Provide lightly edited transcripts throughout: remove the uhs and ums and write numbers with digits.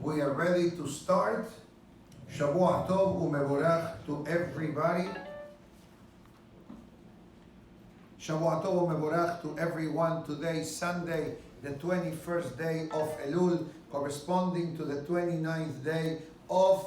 We are ready to start. Shavua Tov umevorach to everybody. Shavua Tov umevorach to everyone. Today, Sunday, the 21st day of Elul, corresponding to the 29th day of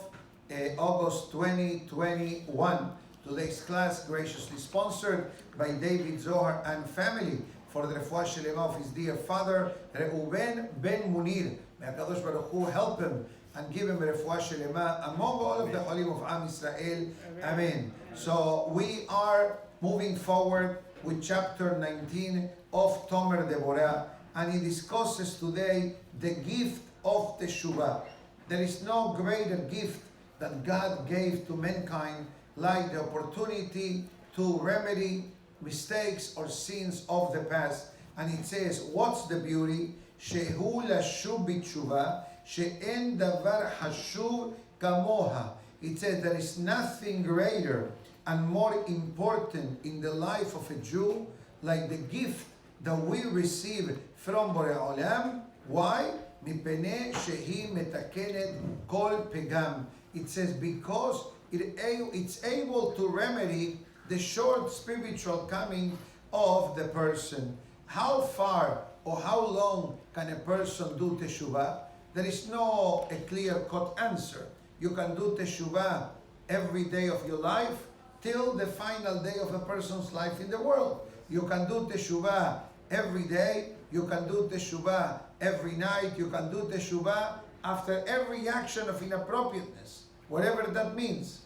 August 2021. Today's class graciously sponsored by David Zohar and family for the refuah shelema of his dear father, Reuven ben Munir. May HaKadosh Baruch Hu help him and give him refuah shelema among all of the Cholim of Am Yisrael. Amen. So we are moving forward with chapter 19 of Tomer Deborah, and he discusses today the gift of Teshuba. There is no greater gift that God gave to mankind like the opportunity to remedy mistakes or sins of the past. And it says, what's the beauty? Shehu lashub b'tshuva, she'en davar hashuv kamoha. It says there is nothing greater and more important in the life of a Jew like the gift that we receive from Borei Olam. Why? Mipnei shehi metakenet kol pegam. It says because it's able to remedy the short spiritual coming of the person. How far or how long can a person do Teshuba? There is no a clear-cut answer. You can do Teshuba every day of your life till the final day of a person's life in the world. You can do Teshuba every day. You can do Teshuba every night. You can do Teshuba after every action of inappropriateness, whatever that means.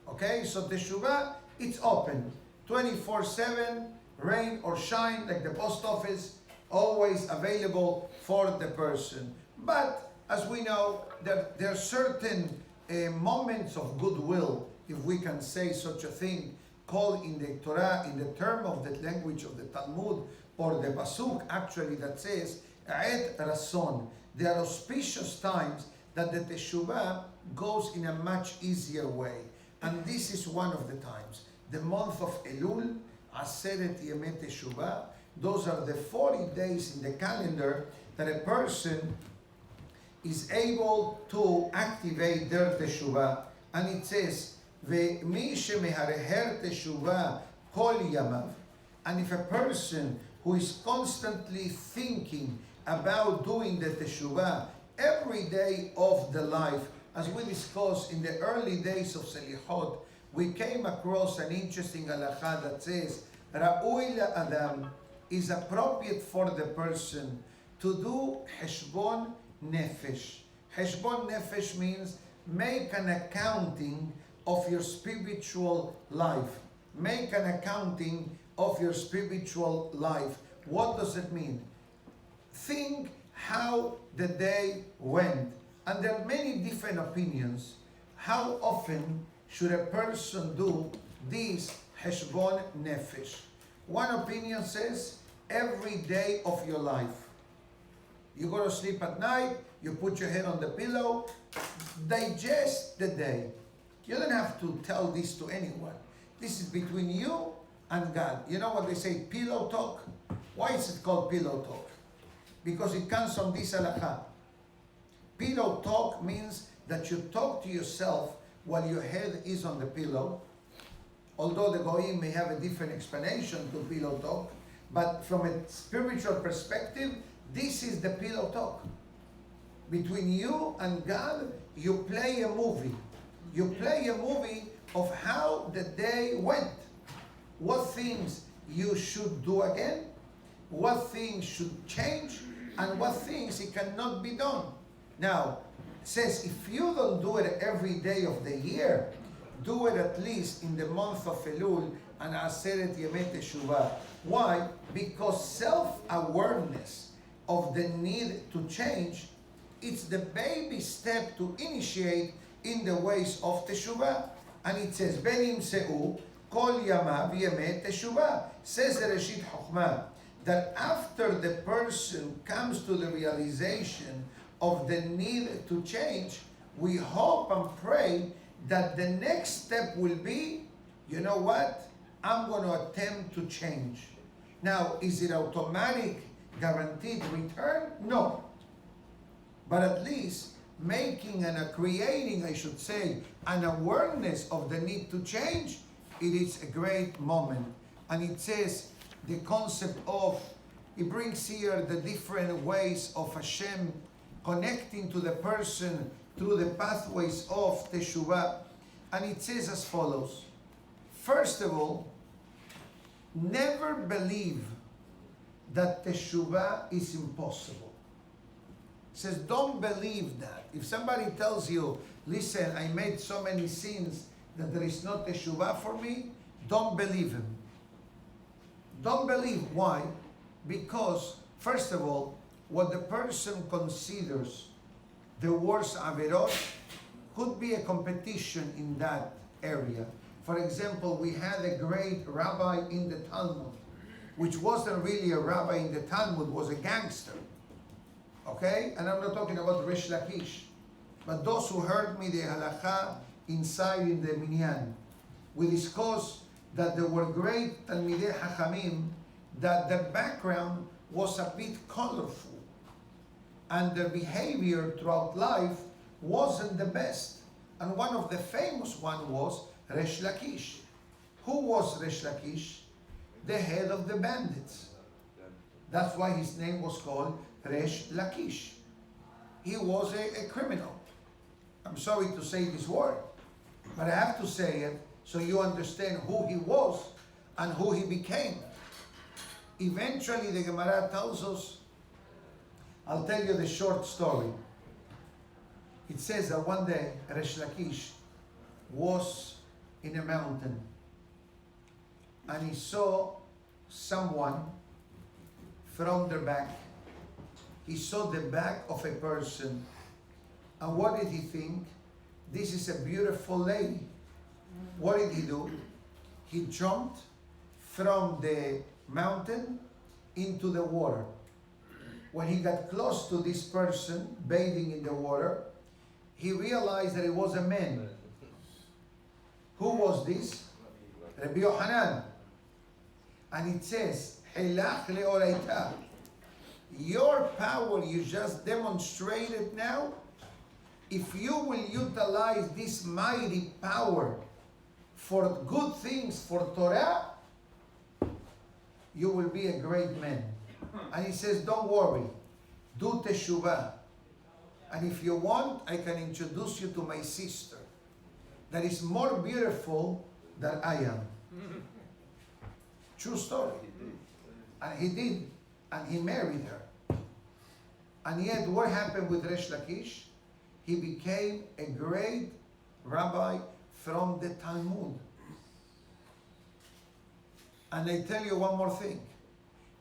Okay, so Teshuba, it's open 24/7, rain or shine, like the post office, always available for the person. But as we know, there are certain moments of goodwill, if we can say such a thing, called in the Torah, in the term of the language of the Talmud, or the Pasuk actually that says, Et Rason. There are auspicious times that the Teshuba goes in a much easier way. And this is one of the times. The month of Elul, Aseret Yemei Teshuva, those are the 40 days in the calendar that a person is able to activate their Teshuva. And it says, Ve'mi shemehareher Teshuva kol yamav. And if a person who is constantly thinking about doing the Teshuva every day of the life, as we discussed in the early days of Selichot, we came across an interesting halakha that says, Ra'ui la'adam, is appropriate for the person to do Heshbon Nefesh. Heshbon Nefesh means make an accounting of your spiritual life. Make an accounting of your spiritual life. What does it mean? Think how the day went. And there are many different opinions. How often should a person do this Heshbon Nefesh? One opinion says, every day of your life. You go to sleep at night, you put your head on the pillow, digest the day. You don't have to tell this to anyone. This is between you and God. You know what they say, pillow talk? Why is it called pillow talk? Because it comes from this halakha. Pillow talk means that you talk to yourself while your head is on the pillow. Although the Goyim may have a different explanation to pillow talk, but from a spiritual perspective, this is the pillow talk. Between you and God, you play a movie. You play a movie of how the day went. What things you should do again, what things should change, and what things it cannot be done. Now, it says if you don't do it every day of the year, do it at least in the month of Elul and Aseret Yemei Teshuva. Why? Because self-awareness of the need to change, it's the baby step to initiate in the ways of Teshuva. And it says, Benim Seu, Kol Yamav Yemei Teshuva. Says the Reshit Chochmah, that after the person comes to the realization of the need to change, we hope and pray that the next step will be, you know what? I'm going to attempt to change. Now, is it automatic, guaranteed return? No. But at least making and creating, I should say, an awareness of the need to change, it is a great moment. And it says the concept of, it brings here the different ways of Hashem connecting to the person through the pathways of Teshuba. And it says as follows. First of all, never believe that Teshuba is impossible. It says, don't believe that. If somebody tells you, listen, I made so many sins that there is no Teshuba for me, don't believe him. Don't believe. Why? Because, first of all, what the person considers the worst averot could be a competition in that area. For example, we had a great rabbi in the Talmud, which wasn't really a rabbi in the Talmud, was a gangster. Okay? And I'm not talking about Resh Lakish. But those who heard me, the halakha, inside in the minyan, we discussed that there were great Talmidei Hachamim, that the background was a bit colorful. And their behavior throughout life wasn't the best. And one of the famous one was Resh Lakish. Who was Resh Lakish? The head of the bandits. That's why his name was called Resh Lakish. He was a criminal. I'm sorry to say this word, but I have to say it so you understand who he was and who he became. Eventually, the Gemara tells us, I'll tell you the short story. It says that one day, Resh Lakish was in a mountain and he saw someone from their back. He saw the back of a person. And what did he think? This is a beautiful lady. What did he do? He jumped from the mountain into the water. When he got close to this person bathing in the water, he realized that it was a man. Who was this? Rabbi Yohanan. And it says, Hilach leoraita. Your power you just demonstrated now, if you will utilize this mighty power for good things, for Torah, you will be a great man. And he says, don't worry, do Teshuba. And if you want, I can introduce you to my sister that is more beautiful than I am. True story. And he did. And he married her. And yet, what happened with Resh Lakish? He became a great rabbi from the Talmud. And I tell you one more thing.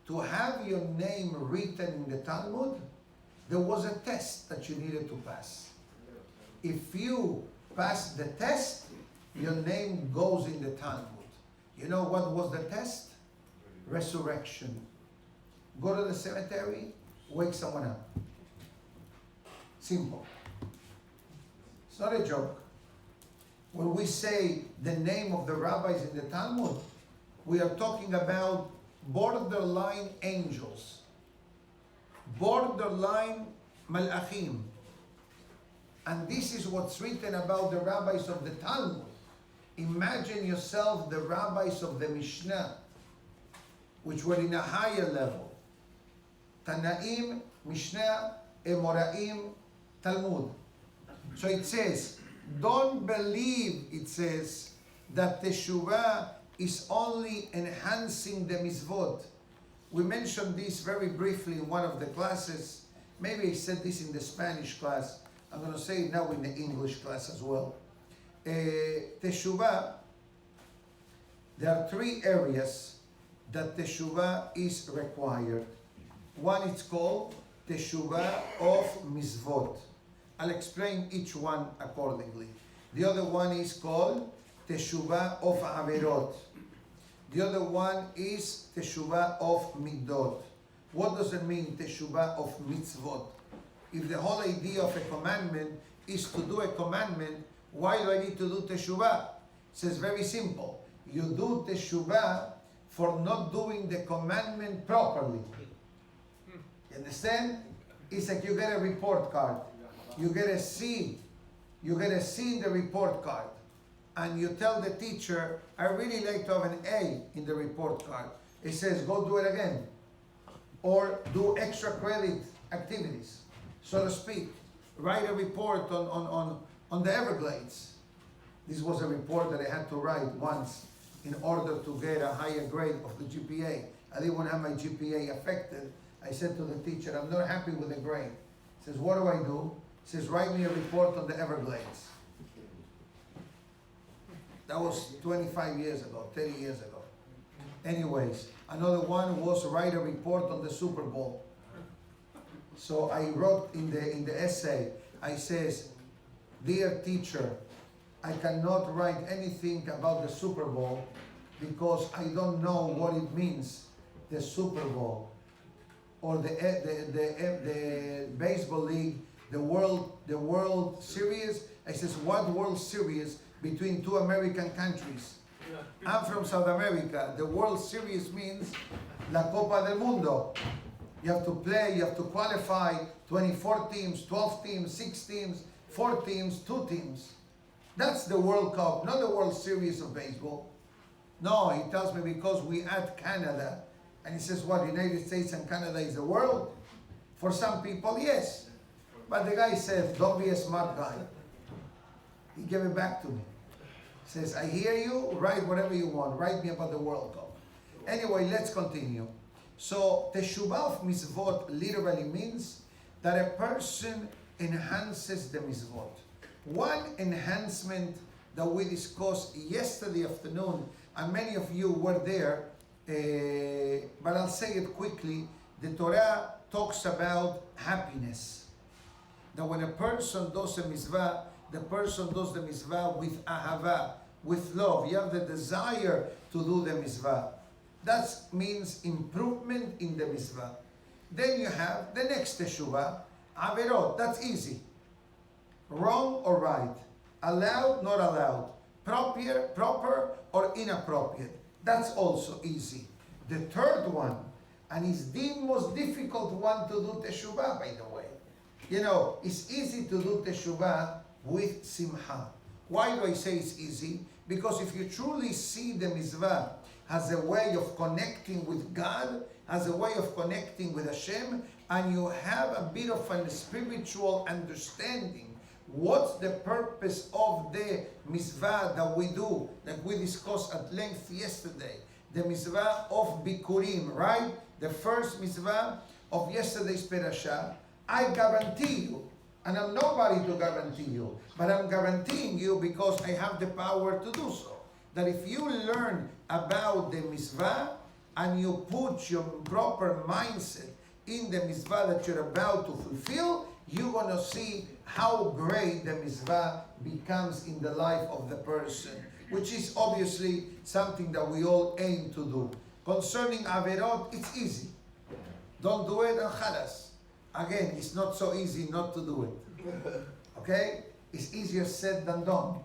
To have your name written in the Talmud, there was a test that you needed to pass. If you pass the test, your name goes in the Talmud. You know what was the test? Resurrection. Go to the cemetery, wake someone up. Simple. It's not a joke. When we say the name of the rabbis in the Talmud, we are talking about borderline angels, borderline malachim. And this is what's written about the rabbis of the Talmud. Imagine yourself the rabbis of the Mishnah, which were in a higher level. Tanaim, Mishnah, Emoraim, Talmud. So it says, don't believe, it says, that Teshuva is only enhancing the mitzvot. We mentioned this very briefly in one of the classes. Maybe I said this in the Spanish class. I'm going to say it now in the English class as well. Teshuva, there are three areas that Teshuva is required. One is called Teshuva of mitzvot. I'll explain each one accordingly. The other one is called Teshuva of averot. The other one is Teshuva of midot. What does it mean, Teshuva of mitzvot? If the whole idea of a commandment is to do a commandment, why do I need to do Teshuva? It says very simple. You do Teshuva for not doing the commandment properly. You understand? It's like you get a report card. you get a C. You get a C in the report card. And you tell the teacher, I really like to have an A in the report card. It says, go do it again. Or do extra credit activities, so to speak. Write a report on the Everglades. This was a report that I had to write once in order to get a higher grade of the GPA. I didn't want to have my GPA affected. I said to the teacher, I'm not happy with the grade. He says, what do I do? He says, write me a report on the Everglades. That was 25 years ago, 30 years ago. Anyways, another one was write a report on the Super Bowl. So I wrote in the essay, I says, dear teacher, I cannot write anything about the Super Bowl because I don't know what it means, the Super Bowl, or the baseball league, the World Series. I says, what World Series between two American countries? I'm from South America. The World Series means La Copa del Mundo. You have to play, you have to qualify 24 teams, 12 teams, 6 teams, 4 teams, 2 teams. That's the World Cup, not the World Series of baseball. No, he tells me because we add Canada. And he says, what, United States and Canada is the world? For some people, yes. But the guy says, don't be a smart guy. He gave it back to me. He says, I hear you, write whatever you want. Write me about the World Cup. Anyway, let's continue. So, Teshuba of mitzvot literally means that a person enhances the mitzvot. One enhancement that we discussed yesterday afternoon, and many of you were there, but I'll say it quickly. The Torah talks about happiness. That when a person does a mitzvah, the person does the mitzvah with ahava, with love. You have the desire to do the mitzvah. That means improvement in the mitzvah. Then you have the next teshuva, averot. That's easy. Wrong or right. Allowed, not allowed. Proper or inappropriate. That's also easy. The third one, and is the most difficult one to do teshuva, by the way. You know, it's easy to do teshuva with simcha. Why do I say it's easy? Because if you truly see the mitzvah as a way of connecting with God, as a way of connecting with Hashem, and you have a bit of a spiritual understanding, what's the purpose of the mitzvah that we do, that we discussed at length yesterday, the mitzvah of Bikurim, right? The first mitzvah of yesterday's parasha. I guarantee you, and I'm nobody to guarantee you, but I'm guaranteeing you because I have the power to do so, that if you learn about the mitzvah and you put your proper mindset in the mitzvah that you're about to fulfill, you're going to see how great the mitzvah becomes in the life of the person, which is obviously something that we all aim to do. Concerning averot, it's easy. Don't do it and khalas. Again, it's not so easy not to do it. Okay? It's easier said than done.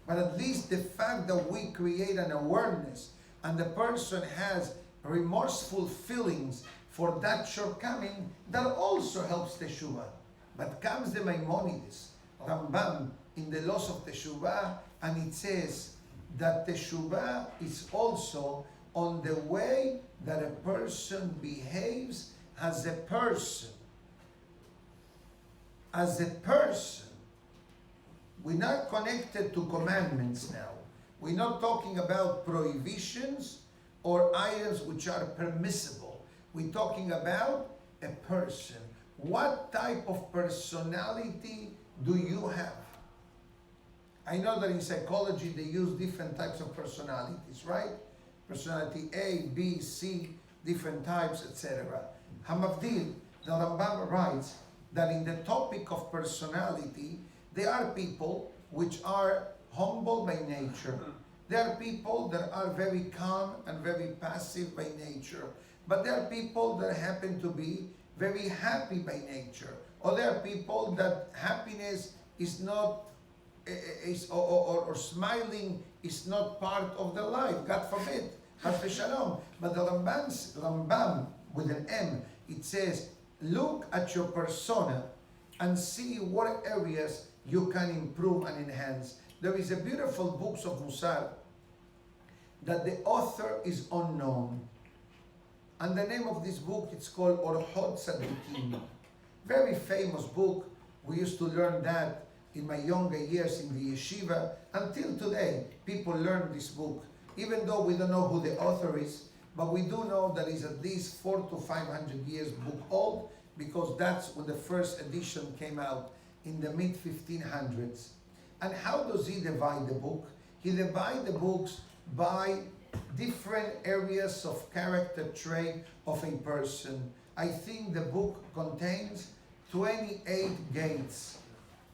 But at least the fact that we create an awareness and the person has remorseful feelings for that shortcoming, that also helps Teshuva. But comes the Maimonides, Rambam, in the laws of Teshuva, and it says that Teshuva is also on the way that a person behaves as a person. As a person. We're not connected to commandments now. We're not talking about prohibitions or items which are permissible. We're talking about a person. What type of personality do you have? I know that in psychology they use different types of personalities, right? Personality A, B, C, different types, etc. Hamavdil, the Rambam writes that in the topic of personality, there are people which are humble by nature. There are people that are very calm and very passive by nature. But there are people that happen to be very happy by nature. Or there are people that happiness is not, or smiling is not part of their life. God forbid. Shalom. But the Rambam with an M, it says, look at your persona and see what areas you can improve and enhance. There is a beautiful book of Musar that the author is unknown. And the name of this book, it's called Orchot Tzadikim. Very famous book. We used to learn that in my younger years in the yeshiva. Until today, people learn this book. Even though we don't know who the author is, but we do know that it's at least 400 to 500 years book old, because that's when the first edition came out in the mid-1500s. And how does he divide the book? He divides the books by different areas of character trait of a person. I think the book contains 28 gates,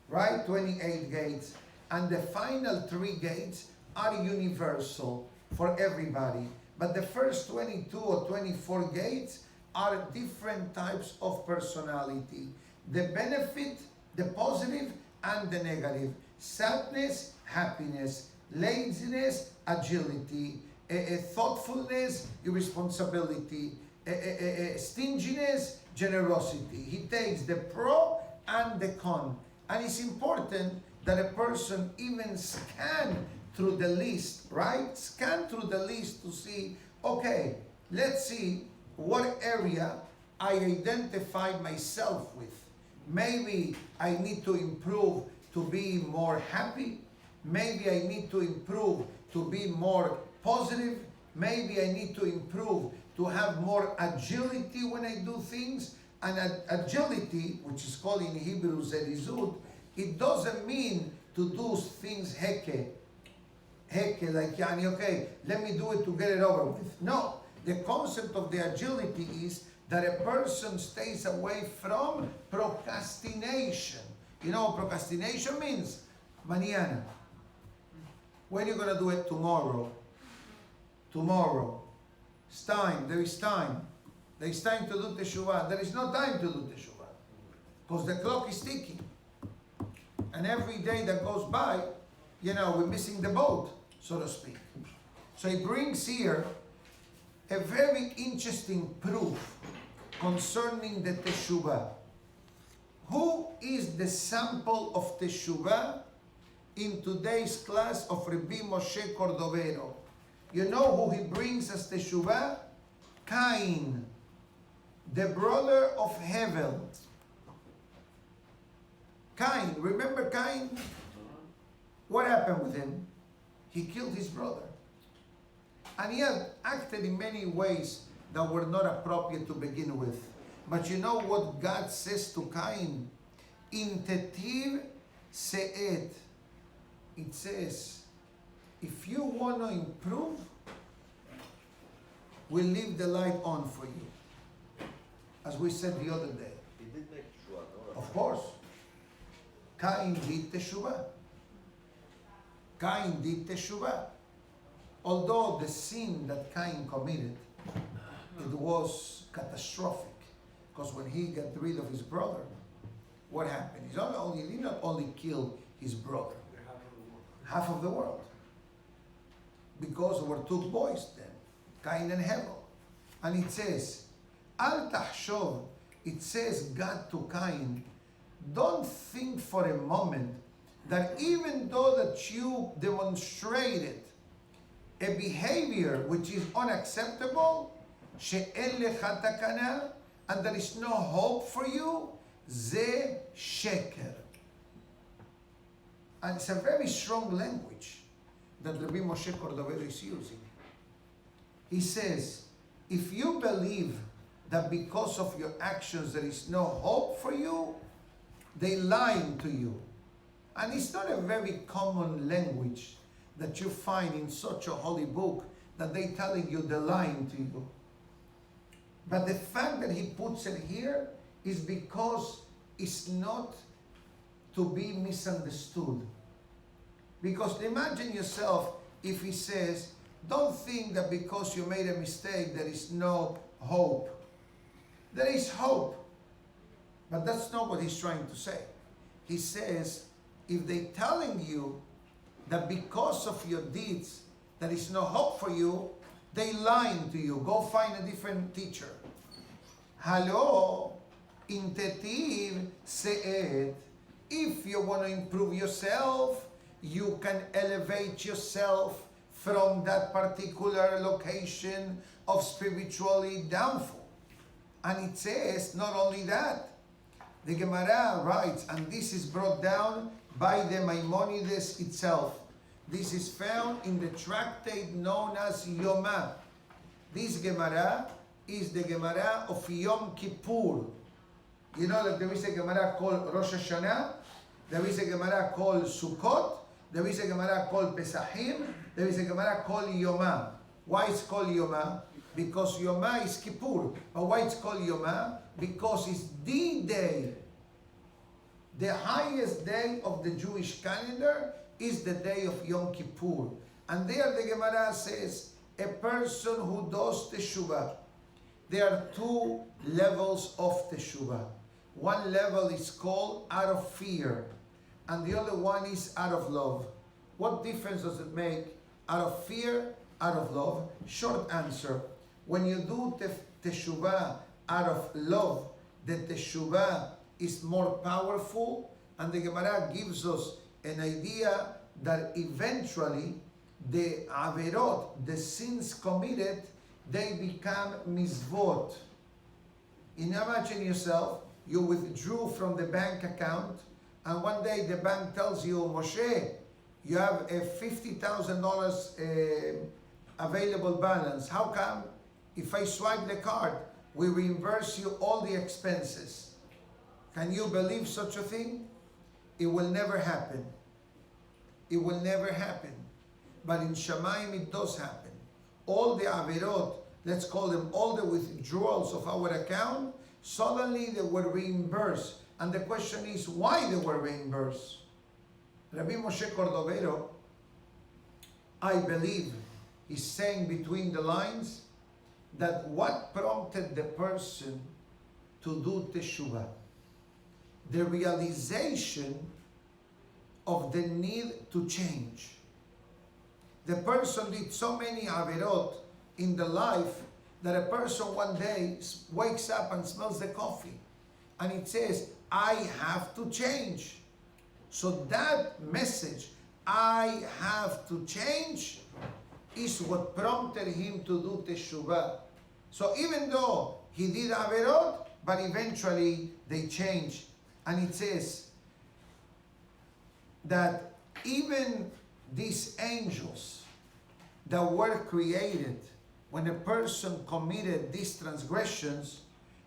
right? 28 gates. And the final 3 gates are universal for everybody. But the first 22 or 24 gates are different types of personality. The benefit, the positive, and the negative. Sadness, happiness. Laziness, agility. Thoughtfulness, irresponsibility. Stinginess, generosity. He takes the pro and the con. And it's important that a person even scan through the list, right? Scan through the list to see, okay, let's see what area I identified myself with. Maybe I need to improve to be more happy. Maybe I need to improve to be more positive. Maybe I need to improve to have more agility when I do things. And agility, which is called in Hebrew zerizut, it doesn't mean to do things heke, like yani, okay, let me do it to get it over with. No, the concept of the agility is that a person stays away from procrastination. You know what procrastination means? Mañana. When are you going to do it? Tomorrow. Tomorrow. It's time. There is time. There is time to do Teshuba. There is no time to do Teshuba. Because the clock is ticking. And every day that goes by, we're missing the boat, so to speak. So he brings here a very interesting proof concerning the Teshuba. Who is the sample of Teshuba in today's class of Rabbi Moshe Cordovero? You know who he brings as Teshuba? Cain, the brother of Hevel. Cain, remember Cain? What happened with him? He killed his brother. And he had acted in many ways that were not appropriate to begin with. But you know what God says to Cain? In Tetir Se'et, it says, if you want to improve, we'll leave the light on for you. As we said the other day. He did make Teshuva, no? Of course. Cain did Teshuva. Cain did Teshuva. Although the sin that Cain committed, it was catastrophic. Because when he got rid of his brother, what happened? He did not only kill his brother, half of the world. Because there were 2 boys then, Cain and Hevel. And it says, Al Tahshov, it says God to Cain, don't think for a moment that even though that you demonstrated a behavior which is unacceptable, she'en lecha takana, and there is no hope for you, ze sheker. And it's a very strong language that Rabbi Moshe Cordovero is using. He says, if you believe that because of your actions there is no hope for you, they lying to you. And it's not a very common language that you find in such a holy book that they telling you they're lying to you. But the fact that he puts it here is because it's not to be misunderstood. Because imagine yourself if he says, don't think that because you made a mistake there is no hope. There is hope. But that's not what he's trying to say. He says, if they're telling you that because of your deeds there is no hope for you, they lying to you. Go find a different teacher. Hello? Intetiv se'et. If you want to improve yourself, you can elevate yourself from that particular location of spiritually downfall. And it says not only that, the Gemara writes, and this is brought down by the Maimonides itself. This is found in the tractate known as Yoma. This Gemara is the Gemara of Yom Kippur. You know that there is a Gemara called Rosh Hashanah, there is a Gemara called Sukkot, there is a Gemara called Pesachim, there is a Gemara called Yoma. Why it's called Yoma? Because Yoma is Kippur. But why it's called Yoma? Because it's the day, the highest day of the Jewish calendar is the day of Yom Kippur. And there the Gemara says, a person who does Teshuba, there are two levels of Teshuba. One level is called out of fear, and the other one is out of love. What difference does it make? Out of fear, out of love? Short answer. When you do Teshuba out of love, the Teshuba is more powerful, and the Gemara gives us an idea that eventually the averot, the sins committed, they become misvot. Imagine yourself, you withdrew from the bank account, and one day the bank tells you, Moshe, you have a $50,000 available balance. How come? If I swipe the card, we reimburse you all the expenses. Can you believe such a thing? It will never happen. It will never happen. But in Shamayim it does happen. All the averot, let's call them all the withdrawals of our account, suddenly they were reimbursed. And the question is, why they were reimbursed? Rabbi Moshe Cordovero, I believe, is saying between the lines that what prompted the person to do Teshuva? The realization of the need to change. The person did so many averot in the life that a person one day wakes up and smells the coffee and it says, I have to change. So that message, I have to change, is what prompted him to do Teshuva. So even though he did averot, but eventually they changed. And it says that even these angels that were created when a person committed these transgressions,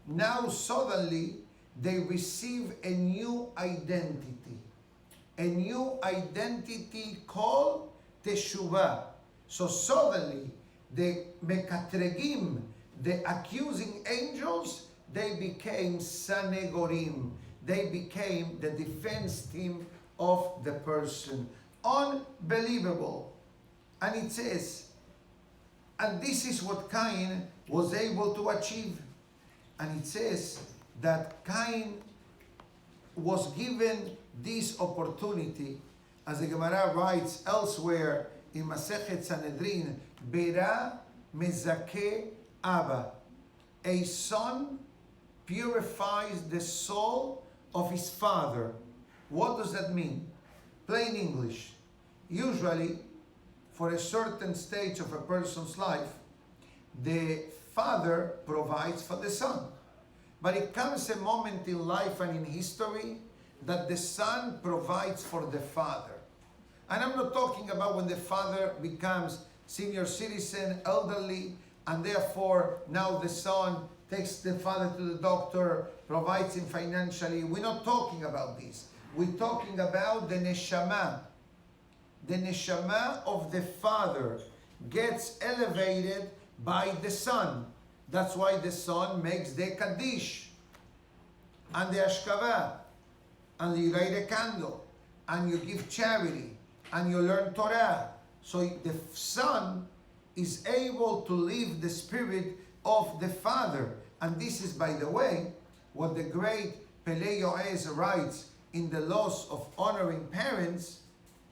now suddenly they receive a new identity. A new identity called Teshuva. So suddenly the Mekatregim, the accusing angels, they became Sanegorim. They became the defense team of the person. Unbelievable. And it says, and this is what Cain was able to achieve. And it says that Cain was given this opportunity, as the Gemara writes elsewhere in Masechet Sanhedrin, Bera mezakeh Abba. A son purifies the soul of his father. What does that mean? Plain English. Usually, for a certain stage of a person's life, the father provides for the son. But it comes a moment in life and in history that the son provides for the father. And I'm not talking about when the father becomes senior citizen, elderly, and therefore now the son takes the father to the doctor, provides him financially. We're not talking about this. We're talking about the neshama. The neshama of the father gets elevated by the son. That's why the son makes the kaddish and the ashkava, and you light a candle, and you give charity, and you learn Torah. So the son is able to live the spirit of the father. And this is, by the way, what the great Pele Yoez writes in the laws of honoring parents,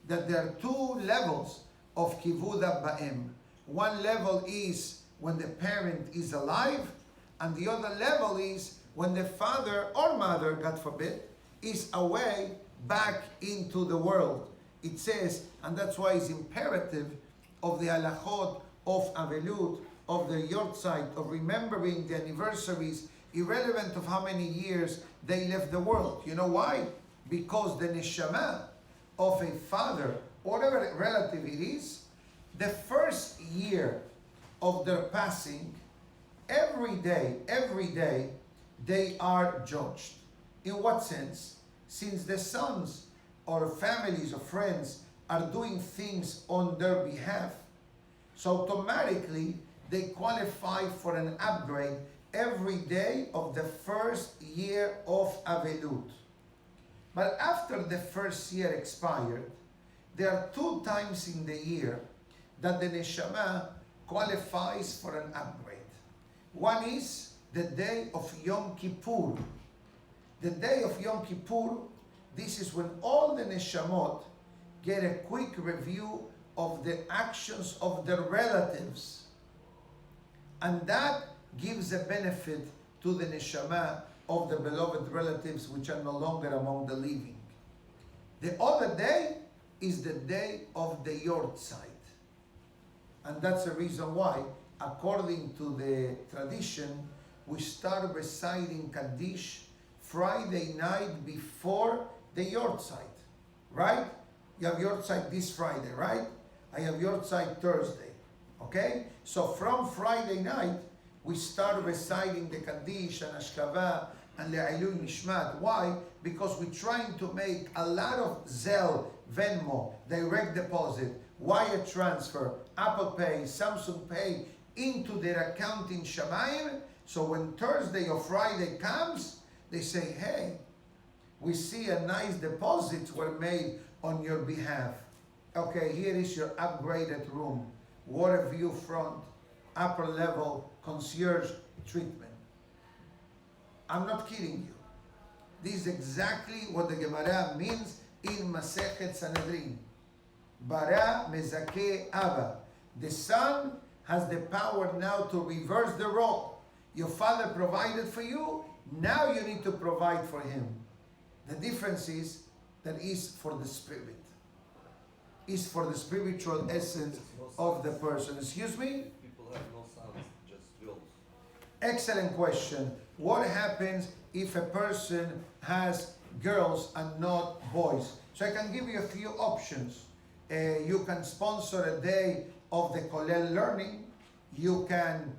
that there are two levels of kivuda ba'em. One level is when the parent is alive, and the other level is when the father or mother, God forbid, is away back into the world. It says, and that's why it's imperative of the halachot of Avelut, of the Yortzeit, of remembering the anniversaries, irrelevant of how many years they left the world. You know why? Because the neshama of a father, whatever relative it is, the first year of their passing, every day, they are judged. In what sense? Since the sons or families or friends are doing things on their behalf, so automatically they qualify for an upgrade every day of the first year of Avelut. But after the first year expired, there are 2 times in the year that the neshama qualifies for an upgrade. One is the day of Yom Kippur. The day of Yom Kippur, this is when all the neshamot get a quick review of the actions of their relatives. And that gives a benefit to the neshama of the beloved relatives which are no longer among the living. The other day is the day of the Yortzeit. And that's the reason why, according to the tradition, we start reciting Kaddish Friday night before the Yortzeit, right? You have Yortzeit this Friday, right? I have Yortzeit Thursday, okay? So from Friday night, we start reciting the Kaddish and Ashkava and Le'ilui Nishmat. Why? Because we're trying to make a lot of Zelle, Venmo, direct deposit, wire transfer, Apple Pay, Samsung Pay into their account in Shamayim. So when Thursday or Friday comes, they say, hey, we see a nice deposits were made on your behalf. Okay, here is your upgraded room, water view front, upper level concierge treatment. I'm not kidding you. This is exactly what the Gemara means in Masechet Sanhedrin. Bara mezakeh Abba. The son has the power now to reverse the role. Your father provided for you, now you need to provide for him. The difference is that is for the spirit. Is for the spiritual essence of the person. Excuse me? People have no sons, just wills. Excellent question. What happens if a person has girls and not boys? So I can give you a few options. You can sponsor a day of the Kollel learning. You can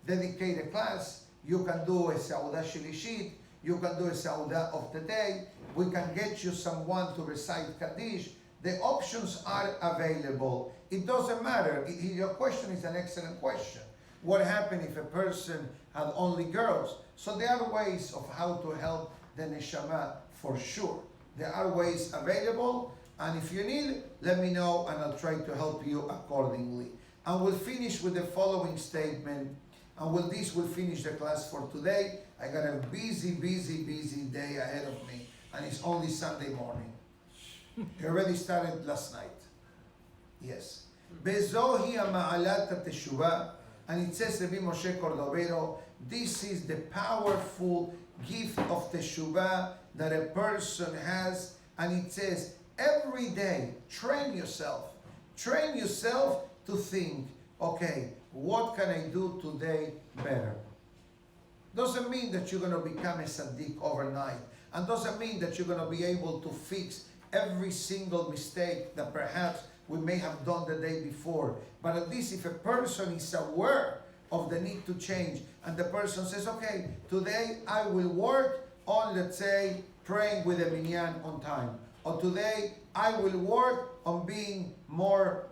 dedicate a class. You can do a Saudah Shilishit. You can do a Saudah of the day. We can get you someone to recite Kaddish. The options are available. It doesn't matter. Your question is an excellent question. What happens if a person had only girls? So there are ways of how to help the neshama for sure. There are ways available, and if you need, let me know and I'll try to help you accordingly. And we'll finish with the following statement, and with this we'll finish the class for today. I got a busy day ahead of me, and it's only Sunday morning. It already started last night. Yes. Bezohi ma'alat Teshuba, and it says Rabbi Moshe Cordovero, this is the powerful gift of Teshuba that a person has, and it says every day train yourself to think, okay, what can I do today better? Doesn't mean that you're going to become a tzaddik overnight, and doesn't mean that you're going to be able to fix every single mistake that perhaps we may have done the day before. But at least if a person is aware of the need to change, and the person says, okay, today I will work on, let's say, praying with a minyan on time, or today I will work on being more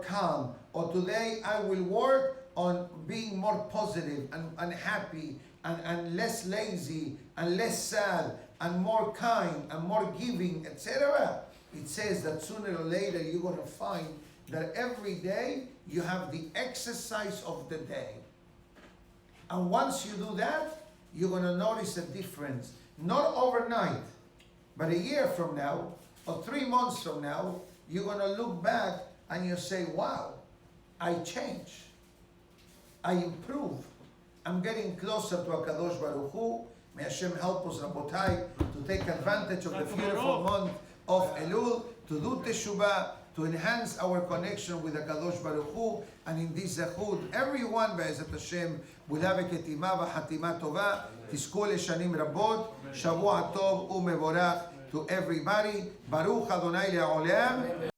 calm, or today I will work on being more positive and happy and less lazy and less sad and more kind and more giving, etc. It says that sooner or later you're going to find that every day you have the exercise of the day. And once you do that, you're going to notice a difference. Not overnight, but a year from now or 3 months from now, you're going to look back and you say, wow, I changed. I improve. I'm getting closer to HaKadosh Baruch Hu. May Hashem help us, Rabotai, to take advantage of the beautiful month of Elul, to do Teshuba, to enhance our connection with HaKadosh Baruch Hu, and in this Zechut, everyone, Be'ezat Hashem, will have a ketima v'chatima tova, tizku leshanim rabot, shavua tov u'mevorach to everybody. Baruch Adonai le'olam.